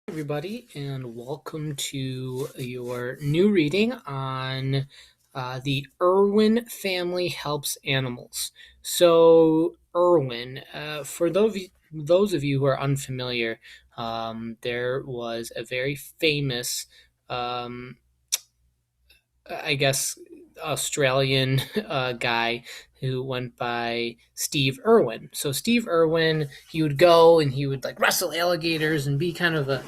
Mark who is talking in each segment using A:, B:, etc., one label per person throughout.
A: Everybody, and welcome to your new reading on the Irwin family helps animals. So, Irwin, for those of you who are unfamiliar, there was a very famous um, I guess, Australian guy who went by Steve Irwin. So Steve Irwin, he would go and he would like wrestle alligators and be kind of a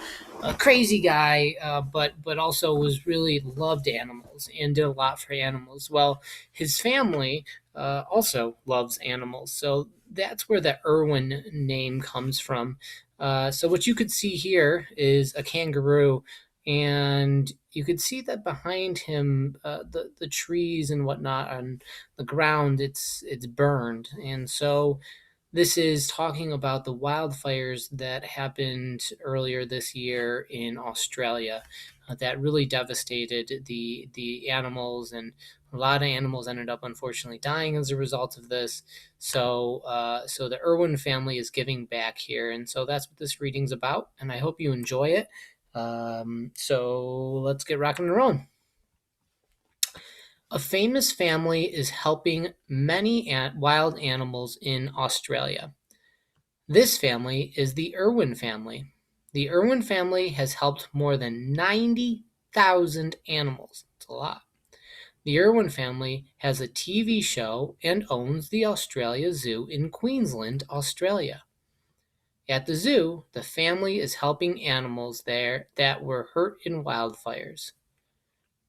A: crazy guy, but also was really loved animals and did a lot for animals. Well, his family also loves animals, so that's where the Irwin name comes from. So what you could see here is a kangaroo, and you could see that behind him, the trees and whatnot on the ground, it's burned, and so this is talking about the wildfires that happened earlier this year in Australia, that really devastated the animals, and a lot of animals ended up unfortunately dying as a result of this. So the Irwin family is giving back here, and so that's what this reading's about. And I hope you enjoy it. So let's get rocking and rolling. A famous family is helping many wild animals in Australia. This family is the Irwin family. The Irwin family has helped more than 90,000 animals. That's a lot. The Irwin family has a TV show and owns the Australia Zoo in Queensland, Australia. At the zoo, the family is helping animals there that were hurt in wildfires.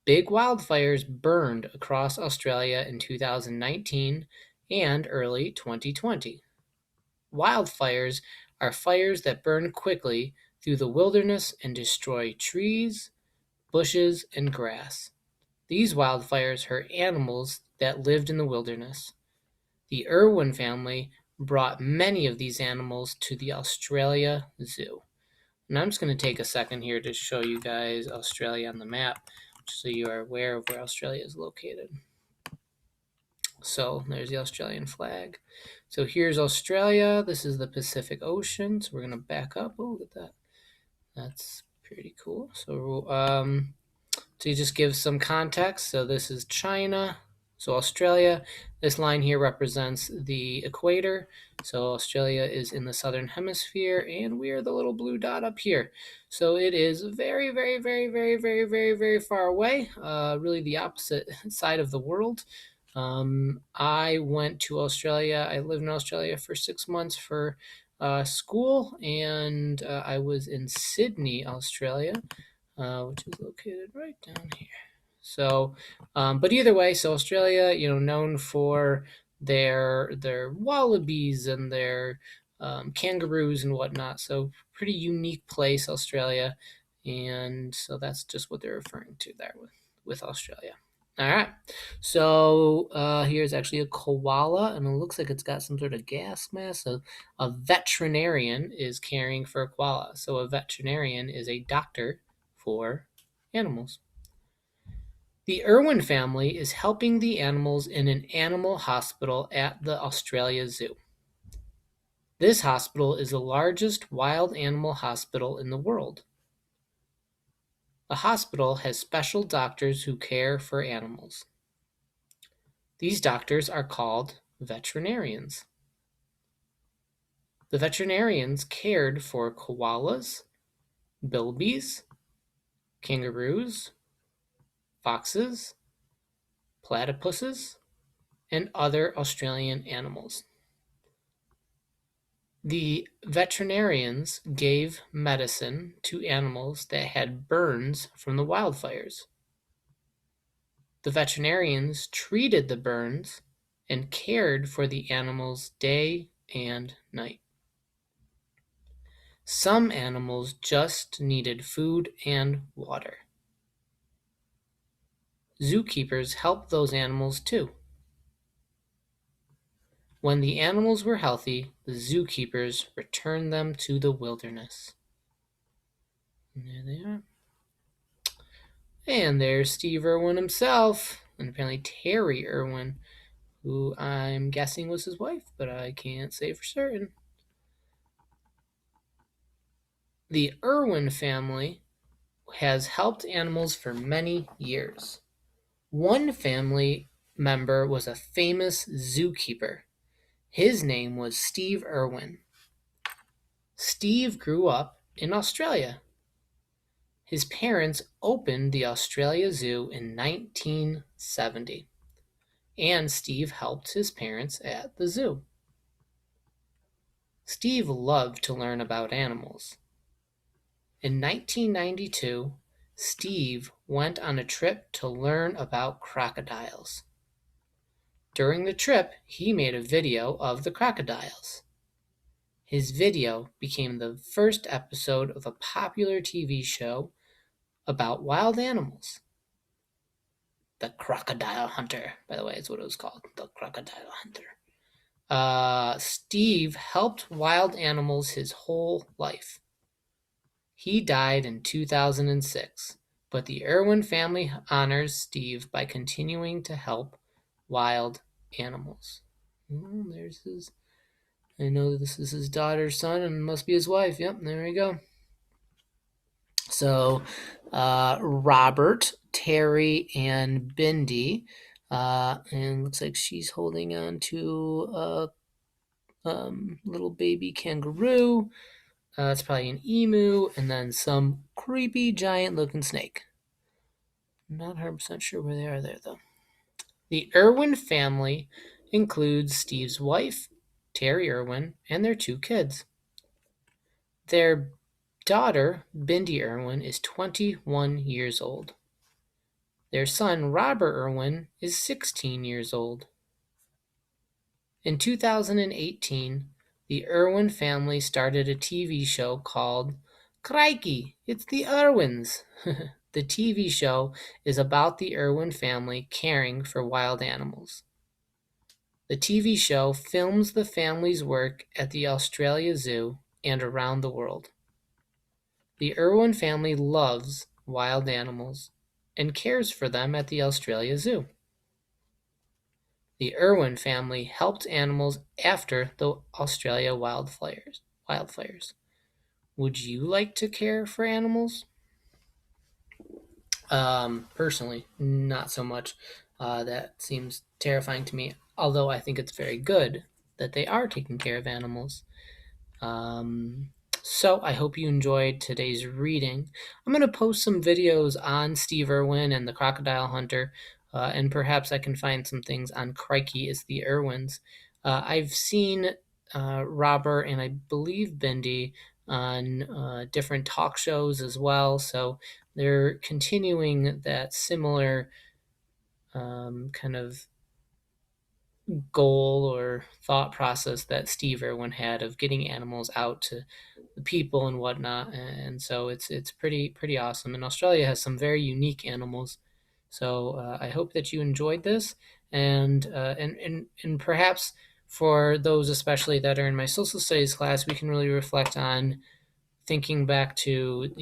A: Big wildfires burned across Australia in 2019 and early 2020. Wildfires are fires that burn quickly through the wilderness and destroy trees, bushes, and grass. These wildfires hurt animals that lived in the wilderness. The Irwin family brought many of these animals to the Australia Zoo. And I'm just going to take a second here to show you guys Australia on the map, so you are aware of where Australia is located. So there's the Australian flag. So here's Australia. This is the Pacific Ocean. So we're going to back up. Oh, look at that. That's pretty cool. So you just give some context. So this is China. So Australia, this line here represents the equator. So Australia is in the southern hemisphere, and we are the little blue dot up here. So it is very, very, very, very, very, very, very far away. Really the opposite side of the world. I went to Australia. I lived in Australia for 6 months for school, and I was in Sydney, Australia, which is located right down here. So, but either way, so Australia, known for their wallabies and their kangaroos and whatnot. So, pretty unique place, Australia, and so that's just what they're referring to there with Australia. All right, so here's actually a koala, and it looks like it's got some sort of gas mask. So a veterinarian is caring for a koala. So a veterinarian is a doctor for animals. The Irwin family is helping the animals in an animal hospital at the Australia Zoo. This hospital is the largest wild animal hospital in the world. The hospital has special doctors who care for animals. These doctors are called veterinarians. The veterinarians cared for koalas, bilbies, kangaroos, foxes, platypuses, and other Australian animals. The veterinarians gave medicine to animals that had burns from the wildfires. The veterinarians treated the burns and cared for the animals day and night. Some animals just needed food and water. Zookeepers helped those animals too. When the animals were healthy, the zookeepers returned them to the wilderness. And there they are. And there's Steve Irwin himself, and apparently Terry Irwin, who I'm guessing was his wife, but I can't say for certain. The Irwin family has helped animals for many years. One family member was a famous zookeeper. His name was Steve Irwin. Steve grew up in Australia. His parents opened the Australia Zoo in 1970, and Steve helped his parents at the zoo. Steve loved to learn about animals. In 1992, Steve went on a trip to learn about crocodiles. During the trip, he made a video of the crocodiles. His video became the first episode of a popular TV show about wild animals. The Crocodile Hunter, by the way, is what it was called. The Crocodile Hunter. Steve helped wild animals his whole life. He died in 2006, but the Irwin family honors Steve by continuing to help wild animals. There's his. I know this is his daughter's son and must be his wife. Yep, there we go. So, Robert, Terry, and Bindi. And looks like she's holding on to a little baby kangaroo. It's probably an emu, and then some creepy giant looking snake. Not 100% sure where they are there, though. The Irwin family includes Steve's wife, Terry Irwin, and their 2 kids. Their daughter, Bindi Irwin, is 21 years old. Their son, Robert Irwin, is 16 years old. In 2018, the Irwin family started a TV show called Crikey, It's the Irwins. The TV show is about the Irwin family caring for wild animals. The TV show films the family's work at the Australia Zoo and around the world. The Irwin family loves wild animals and cares for them at the Australia Zoo. The Irwin family helped animals after the Australia wildfires. Would you like to care for animals? Personally, not so much. That seems terrifying to me, although I think it's very good that they are taking care of animals. So I hope you enjoyed today's reading. I'm going to post some videos on Steve Irwin and the Crocodile Hunter, and perhaps I can find some things on Crikey is the Irwins. I've seen Robert and I believe Bindi on different talk shows as well, so they're continuing that similar kind of goal or thought process that Steve Irwin had of getting animals out to the people and whatnot. And so it's pretty awesome. And Australia has some very unique animals. So I hope that you enjoyed this, and perhaps for those especially that are in my social studies class, we can really reflect on thinking back to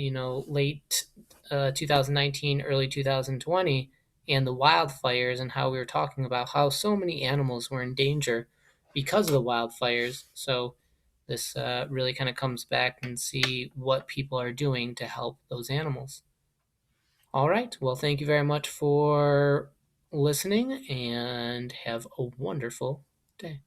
A: late 2019, early 2020, and the wildfires, and how we were talking about how so many animals were in danger because of the wildfires. So this really kind of comes back and see what people are doing to help those animals. All right. Well, thank you very much for listening, and have a wonderful day.